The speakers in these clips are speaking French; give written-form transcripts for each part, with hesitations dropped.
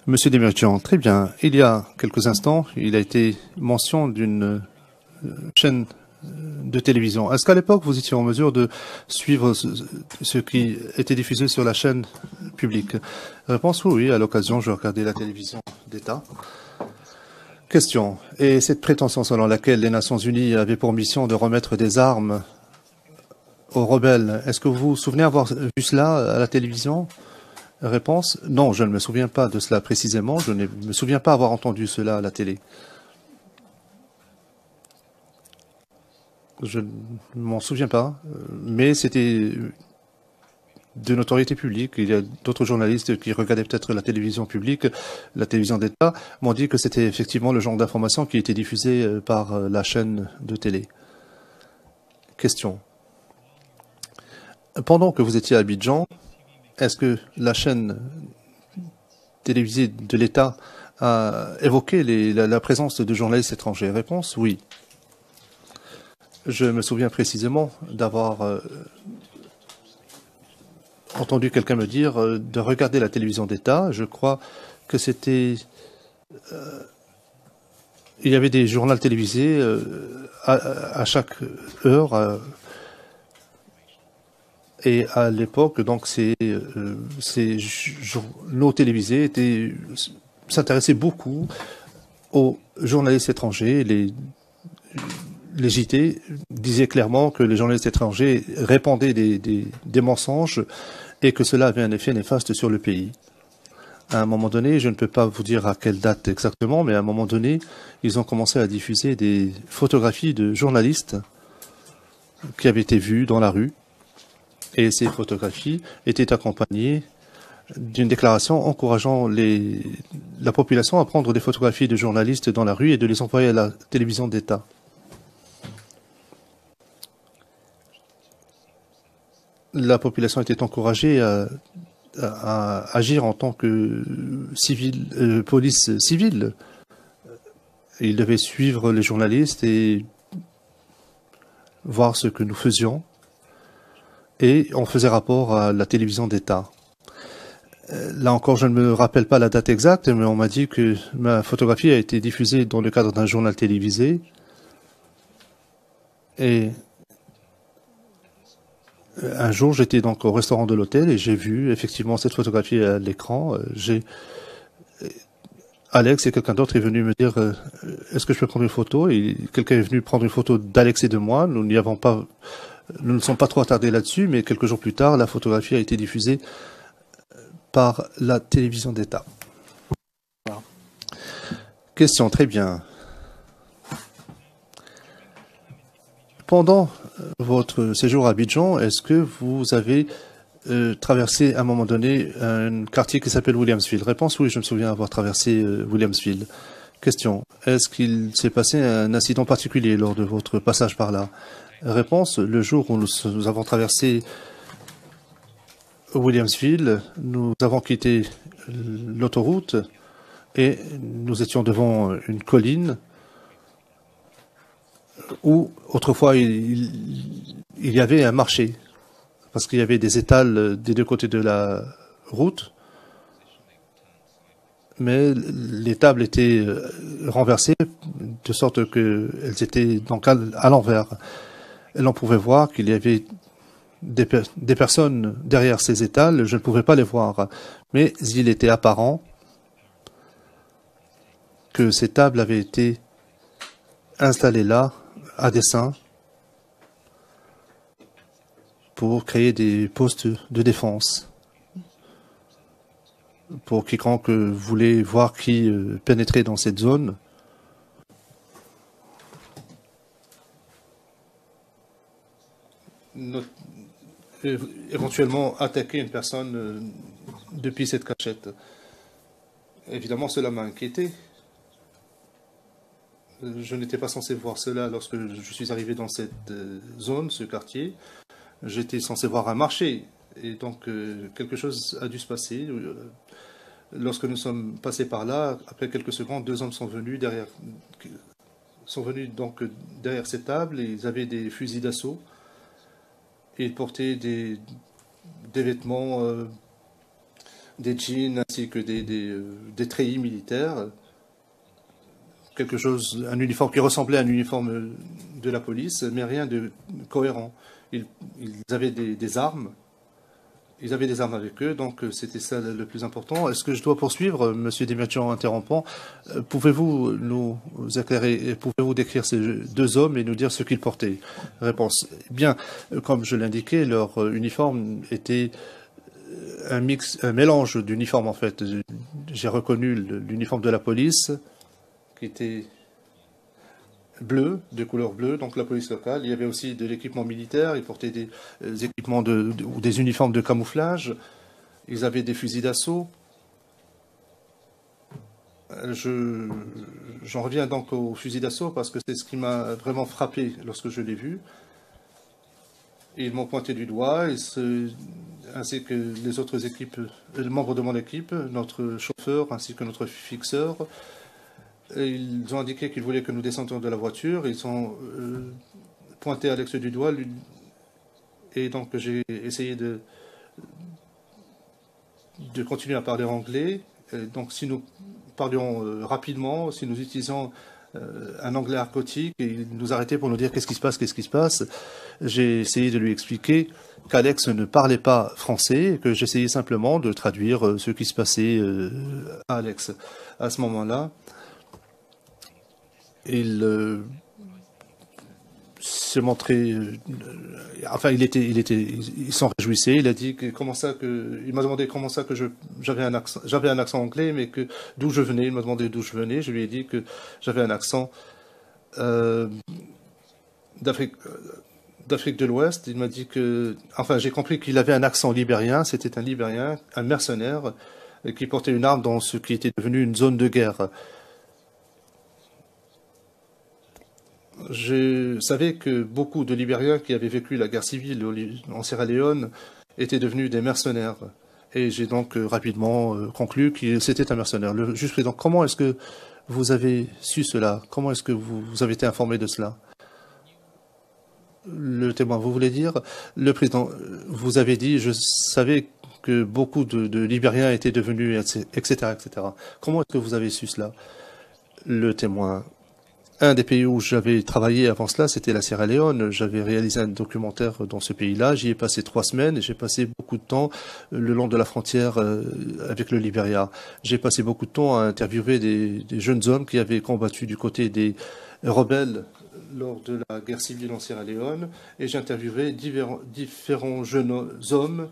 Monsieur Demirjian, très bien. Il y a quelques instants, il a été mention d'une chaîne de télévision. Est-ce qu'à l'époque, vous étiez en mesure de suivre ce qui était diffusé sur la chaîne publique? Réponse oui, oui. À l'occasion, je regardais la télévision d'État. Question. Et cette prétention selon laquelle les Nations Unies avaient pour mission de remettre des armes aux rebelles, est-ce que vous vous souvenez avoir vu cela à la télévision? Réponse. Non, je ne me souviens pas de cela précisément. Je ne me souviens pas avoir entendu cela à la télé. Je ne m'en souviens pas, mais c'était de notoriété publique. Il y a d'autres journalistes qui regardaient peut-être la télévision publique, la télévision d'État, m'ont dit que c'était effectivement le genre d'information qui était diffusée par la chaîne de télé. Question. Pendant que vous étiez à Abidjan, est-ce que la chaîne télévisée de l'État a évoqué la présence de journalistes étrangers? Réponse, oui. Je me souviens précisément d'avoir entendu quelqu'un me dire de regarder la télévision d'État. Je crois que c'était... il y avait des journaux télévisés à chaque heure. Et à l'époque, donc, ces journaux télévisés s'intéressaient beaucoup aux journalistes étrangers. Les JT disaient clairement que les journalistes étrangers répandaient des mensonges et que cela avait un effet néfaste sur le pays. À un moment donné, je ne peux pas vous dire à quelle date exactement, mais à un moment donné, ils ont commencé à diffuser des photographies de journalistes qui avaient été vus dans la rue. Et ces photographies étaient accompagnées d'une déclaration encourageant la population à prendre des photographies de journalistes dans la rue et de les envoyer à la télévision d'État. La population était encouragée à agir en tant que police civile. Ils devaient suivre les journalistes et voir ce que nous faisions. Et on faisait rapport à la télévision d'État. Là encore, je ne me rappelle pas la date exacte, mais on m'a dit que ma photographie a été diffusée dans le cadre d'un journal télévisé. Et un jour, j'étais donc au restaurant de l'hôtel et j'ai vu effectivement cette photographie à l'écran. Alex et quelqu'un d'autre est venu me dire est-ce que je peux prendre une photo? Et quelqu'un est venu prendre une photo d'Alex et de moi. Nous ne sommes pas trop attardés là-dessus, mais quelques jours plus tard, la photographie a été diffusée par la télévision d'État. Voilà. Question, très bien. Pendant votre séjour à Abidjan, est-ce que vous avez traversé à un moment donné un quartier qui s'appelle Williamsville? Réponse, oui, je me souviens avoir traversé Williamsville. Question, est-ce qu'il s'est passé un incident particulier lors de votre passage par là? Réponse, le jour où nous avons traversé Williamsville, nous avons quitté l'autoroute et nous étions devant une colline où autrefois il y avait un marché, parce qu'il y avait des étals des deux côtés de la route, mais les tables étaient renversées de sorte qu'elles étaient donc à l'envers. Et l'on pouvait voir qu'il y avait des personnes derrière ces étals, je ne pouvais pas les voir, mais il était apparent que ces tables avaient été installées là à dessein pour créer des postes de défense, pour quiconque voulait voir qui pénétrait dans cette zone. Éventuellement attaquer une personne depuis cette cachette. Évidemment, cela m'a inquiété. Je n'étais pas censé voir cela lorsque je suis arrivé dans cette zone, ce quartier. J'étais censé voir un marché. Et donc, quelque chose a dû se passer. Lorsque nous sommes passés par là, après quelques secondes, deux hommes sont venus donc derrière cette table et ils avaient des fusils d'assaut. Et ils portaient des vêtements des jeans ainsi que des treillis militaires, quelque chose, un uniforme qui ressemblait à un uniforme de la police, mais rien de cohérent. Ils avaient des armes. Ils avaient des armes avec eux, donc c'était ça le plus important. Est-ce que je dois poursuivre, Monsieur Demirjian, interrompant? Pouvez-vous nous éclairer, pouvez-vous décrire ces deux hommes et nous dire ce qu'ils portaient? Réponse. Bien, comme je l'indiquais, leur uniforme était un mélange d'uniformes en fait. J'ai reconnu l'uniforme de la police, qui était bleu, de couleur bleue, donc la police locale. Il y avait aussi de l'équipement militaire, ils portaient des équipements ou des uniformes de camouflage, ils avaient des fusils d'assaut. J'en reviens donc aux fusils d'assaut parce que c'est ce qui m'a vraiment frappé lorsque je l'ai vu. Ils m'ont pointé du doigt, ainsi que les autres équipes, les membres de mon équipe, notre chauffeur ainsi que notre fixeur. Ils ont indiqué qu'ils voulaient que nous descendions de la voiture. Ils ont pointé Alex du doigt. Et donc j'ai essayé de continuer à parler anglais. Donc si nous parlions rapidement, si nous utilisons un anglais argotique, et il nous arrêtait pour nous dire qu'est-ce qui se passe, qu'est-ce qui se passe. J'ai essayé de lui expliquer qu'Alex ne parlait pas français et que j'essayais simplement de traduire ce qui se passait à Alex. À ce moment-là, il s'est montré, enfin, il s'en réjouissait. Il a dit que il m'a demandé comment ça que j'avais un accent anglais, mais que d'où je venais. Il m'a demandé d'où je venais. Je lui ai dit que j'avais un accent d'Afrique de l'Ouest. Il m'a dit que, enfin, j'ai compris qu'il avait un accent libérien. C'était un Libérien, un mercenaire, qui portait une arme dans ce qui était devenu une zone de guerre. Je savais que beaucoup de Libériens qui avaient vécu la guerre civile en Sierra Leone étaient devenus des mercenaires. Et j'ai donc rapidement conclu que c'était un mercenaire. Le juge président, comment est-ce que vous avez su cela? Comment est-ce que vous avez été informé de cela? Le témoin, vous voulez dire? Le président, vous avez dit, je savais que beaucoup de Libériens étaient devenus, etc., etc. Comment est-ce que vous avez su cela? Le témoin. Un des pays où j'avais travaillé avant cela, c'était la Sierra Leone. J'avais réalisé un documentaire dans ce pays-là. J'y ai passé 3 semaines et j'ai passé beaucoup de temps le long de la frontière avec le Libéria. J'ai passé beaucoup de temps à interviewer des jeunes hommes qui avaient combattu du côté des rebelles lors de la guerre civile en Sierra Leone. Et j'ai interviewé différents jeunes hommes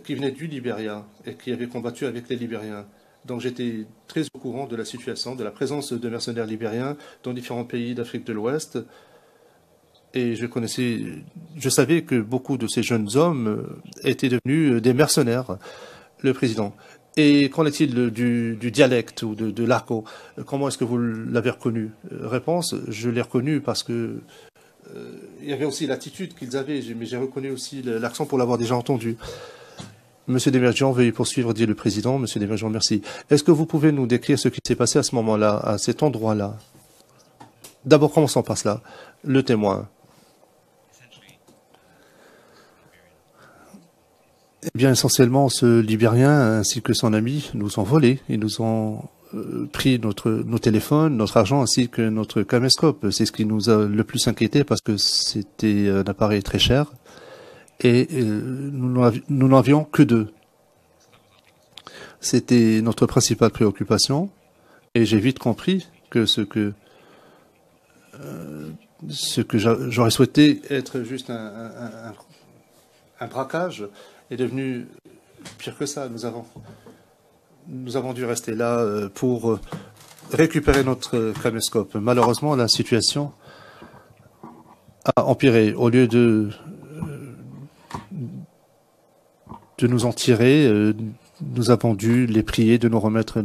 qui venaient du Libéria et qui avaient combattu avec les Libériens. Donc j'étais très au courant de la situation, de la présence de mercenaires libériens dans différents pays d'Afrique de l'Ouest. Et je savais que beaucoup de ces jeunes hommes étaient devenus des mercenaires, le président. Et qu'en est-il du dialecte ou de l'argot? Comment est-ce que vous l'avez reconnu? Réponse, je l'ai reconnu parce que il y avait aussi l'attitude qu'ils avaient, mais j'ai reconnu aussi l'accent pour l'avoir déjà entendu. Monsieur Demirjian, veuillez poursuivre, dit le président. Monsieur Demirjian, merci. Est-ce que vous pouvez nous décrire ce qui s'est passé à ce moment-là, à cet endroit-là? D'abord, commençons par cela. Le témoin. Eh bien, essentiellement, ce Libérien ainsi que son ami nous ont volé. Ils nous ont pris nos téléphones, notre argent ainsi que notre caméscope. C'est ce qui nous a le plus inquiété parce que c'était un appareil très cher. Et nous n'en avions que 2. C'était notre principale préoccupation, et j'ai vite compris que ce que j'aurais souhaité être juste un braquage est devenu pire que ça. Nous avons dû rester là pour récupérer notre caméscope. Malheureusement, la situation a empiré. Au lieu de nous en tirer, nous avons dû les prier de nous remettre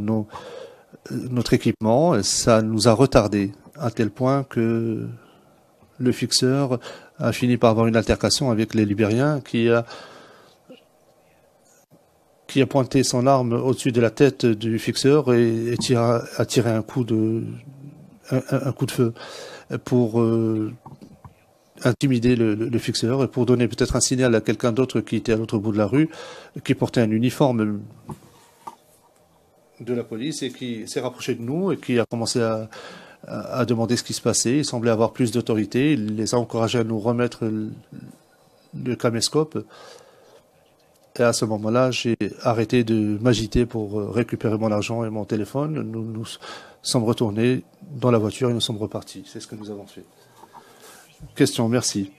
notre équipement. Ça nous a retardé à tel point que le fixeur a fini par avoir une altercation avec les Libériens qui a pointé son arme au-dessus de la tête du fixeur et a tiré un coup de feu pour intimider le fixeur et pour donner peut-être un signal à quelqu'un d'autre qui était à l'autre bout de la rue, qui portait un uniforme de la police et qui s'est rapproché de nous et qui a commencé à demander ce qui se passait. Il semblait avoir plus d'autorité. Il les a encouragés à nous remettre le caméscope. Et à ce moment-là, j'ai arrêté de m'agiter pour récupérer mon argent et mon téléphone. Nous sommes retournés dans la voiture et nous sommes repartis. C'est ce que nous avons fait. Question, merci.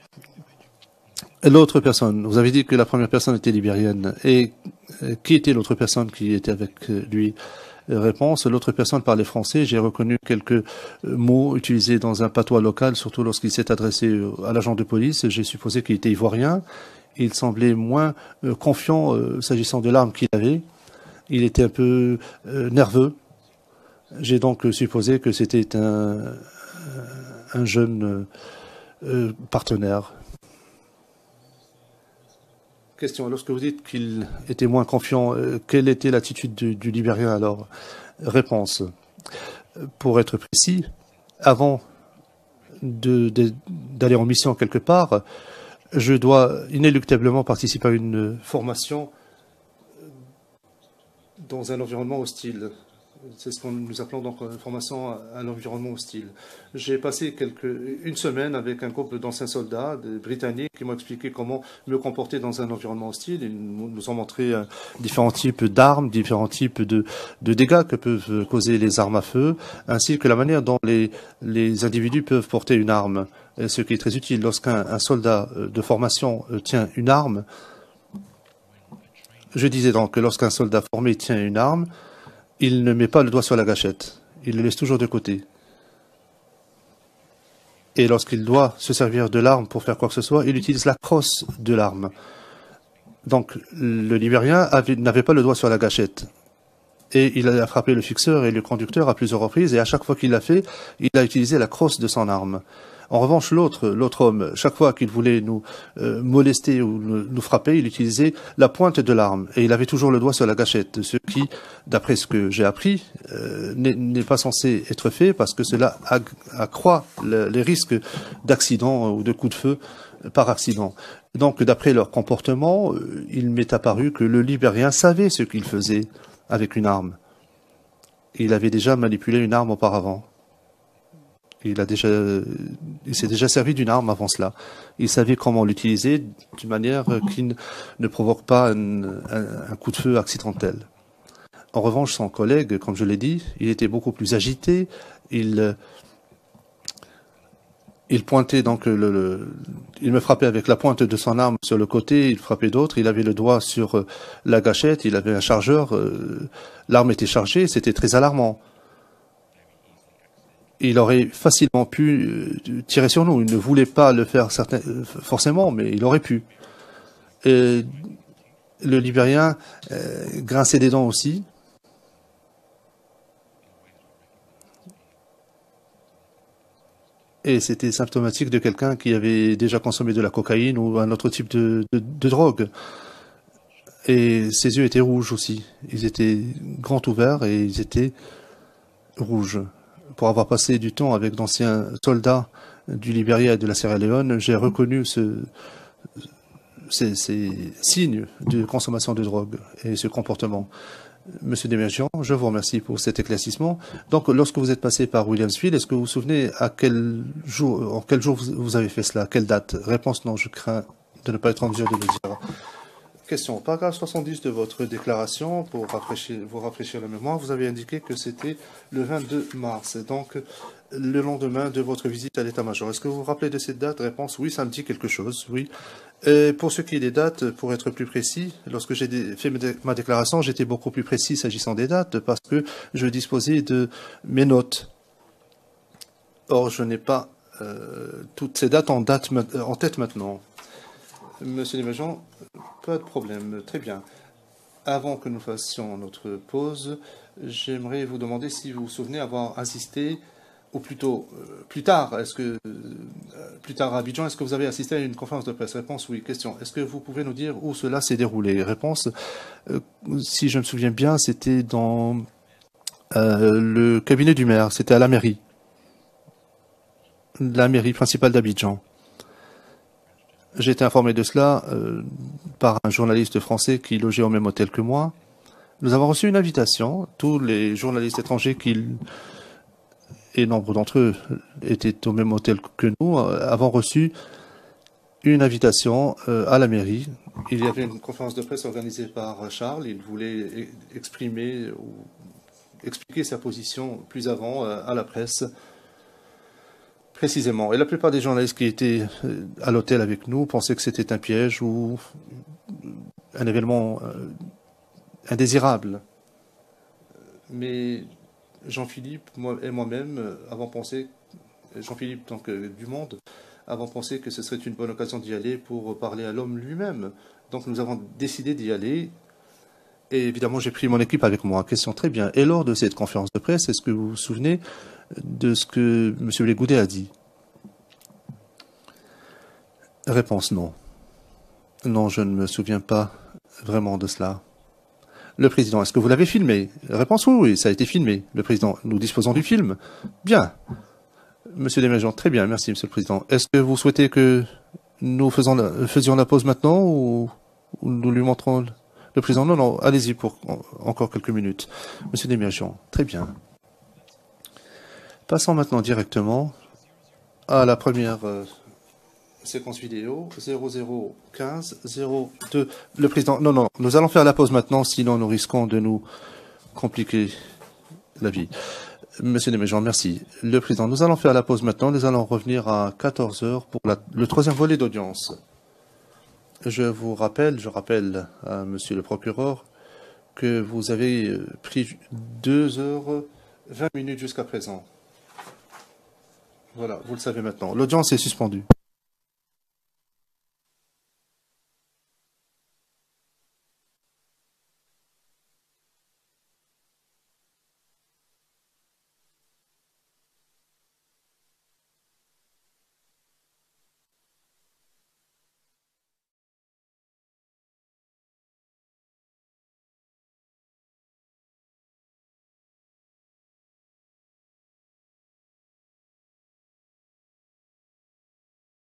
L'autre personne, vous avez dit que la première personne était libérienne. Et qui était l'autre personne qui était avec lui? Réponse, l'autre personne parlait français. J'ai reconnu quelques mots utilisés dans un patois local, surtout lorsqu'il s'est adressé à l'agent de police. J'ai supposé qu'il était ivoirien. Il semblait moins confiant s'agissant de l'arme qu'il avait. Il était un peu nerveux. J'ai donc supposé que c'était un jeune partenaire. Question. Lorsque vous dites qu'il était moins confiant, quelle était l'attitude du Libérien alors? Réponse. Pour être précis, avant d'aller en mission quelque part, je dois inéluctablement participer à une formation dans un environnement hostile. C'est ce que nous appelons donc une formation à l'environnement hostile. J'ai passé une semaine avec un groupe d'anciens soldats britanniques qui m'ont expliqué comment me comporter dans un environnement hostile. Ils nous ont montré différents types d'armes, différents types de dégâts que peuvent causer les armes à feu, ainsi que la manière dont les individus peuvent porter une arme. Et ce qui est très utile lorsqu'un soldat de formation tient une arme. Je disais donc que lorsqu'un soldat formé tient une arme, il ne met pas le doigt sur la gâchette. Il le laisse toujours de côté. Et lorsqu'il doit se servir de l'arme pour faire quoi que ce soit, il utilise la crosse de l'arme. Donc, le Libérien n'avait pas le doigt sur la gâchette. Et il a frappé le fixeur et le conducteur à plusieurs reprises. Et à chaque fois qu'il l'a fait, il a utilisé la crosse de son arme. En revanche, l'autre homme, chaque fois qu'il voulait nous molester ou nous frapper, il utilisait la pointe de l'arme et il avait toujours le doigt sur la gâchette, ce qui, d'après ce que j'ai appris, n'est pas censé être fait parce que cela accroît les risques d'accident ou de coup de feu par accident. Donc, d'après leur comportement, il m'est apparu que le Libérien savait ce qu'il faisait avec une arme. Il avait déjà manipulé une arme auparavant. Il s'est déjà servi d'une arme avant cela. Il savait comment l'utiliser d'une manière qui ne provoque pas un coup de feu accidentel. En revanche, son collègue, comme je l'ai dit, il était beaucoup plus agité. Il pointait donc il me frappait avec la pointe de son arme sur le côté, il frappait d'autres, il avait le doigt sur la gâchette, il avait un chargeur, l'arme était chargée, c'était très alarmant. Il aurait facilement pu tirer sur nous. Il ne voulait pas le faire forcément, mais il aurait pu. Et le Libérien grinçait des dents aussi. Et c'était symptomatique de quelqu'un qui avait déjà consommé de la cocaïne ou un autre type de drogue. Et ses yeux étaient rouges aussi. Ils étaient grands ouverts et ils étaient rouges. Pour avoir passé du temps avec d'anciens soldats du Libéria et de la Sierra Leone, j'ai reconnu ces signes de consommation de drogue et ce comportement. Monsieur Demerjian, je vous remercie pour cet éclaircissement. Donc, lorsque vous êtes passé par Williamsville, est-ce que vous vous souvenez en quel jour vous avez fait cela? Quelle date? Réponse non, je crains de ne pas être en mesure de le dire. Question. Paragraphe 70 de votre déclaration, pour vous rafraîchir la mémoire, vous avez indiqué que c'était le 22 mars, donc le lendemain de votre visite à l'état-major. Est-ce que vous vous rappelez de cette date? Réponse, oui, ça me dit quelque chose, oui. Et pour ce qui est des dates, pour être plus précis, lorsque j'ai fait ma déclaration, j'étais beaucoup plus précis s'agissant des dates, parce que je disposais de mes notes. Or, je n'ai pas toutes ces dates en tête maintenant. Monsieur Desmagens, pas de problème, très bien. Avant que nous fassions notre pause, j'aimerais vous demander si vous vous souvenez avoir assisté, ou plutôt plus tard, plus tard à Abidjan, est-ce que vous avez assisté à une conférence de presse? Réponse oui. Question. Est-ce que vous pouvez nous dire où cela s'est déroulé? Réponse. Si je me souviens bien, c'était dans le cabinet du maire, c'était à la mairie principale d'Abidjan. J'ai été informé de cela par un journaliste français qui logeait au même hôtel que moi. Nous avons reçu une invitation. Tous les journalistes étrangers et nombre d'entre eux étaient au même hôtel que nous, avons reçu une invitation à la mairie. Il y avait une conférence de presse organisée par Charles. Il voulait exprimer ou expliquer sa position plus avant à la presse, précisément. Et la plupart des journalistes qui étaient à l'hôtel avec nous pensaient que c'était un piège ou un événement indésirable. Mais Jean-Philippe et moi-même avons pensé, Jean-Philippe donc du Monde, avons pensé que ce serait une bonne occasion d'y aller pour parler à l'homme lui-même. Donc nous avons décidé d'y aller. Et évidemment, j'ai pris mon équipe avec moi. Question très bien. Et lors de cette conférence de presse, est-ce que vous vous souvenez de ce que M. Légoudet a dit? Réponse non. Non, je ne me souviens pas vraiment de cela. Le président, est-ce que vous l'avez filmé? Réponse oui, oui, ça a été filmé. Le président, nous disposons du film. Bien. Monsieur Desmaisons, très bien, merci Monsieur le Président. Est-ce que vous souhaitez que nous faisions la pause maintenant ou nous lui montrons le Président? Non, non, allez-y pour encore quelques minutes. Monsieur Desmaisons, très bien. Passons maintenant directement à la première séquence vidéo 001502. Le Président, non, non, nous allons faire la pause maintenant, sinon nous risquons de nous compliquer la vie. Monsieur Desmaisons, merci. Le Président, nous allons faire la pause maintenant. Nous allons revenir à 14 heures pour le troisième volet d'audience. Je rappelle à Monsieur le procureur que vous avez pris 2 heures 20 minutes jusqu'à présent. Voilà, vous le savez maintenant. L'audience est suspendue.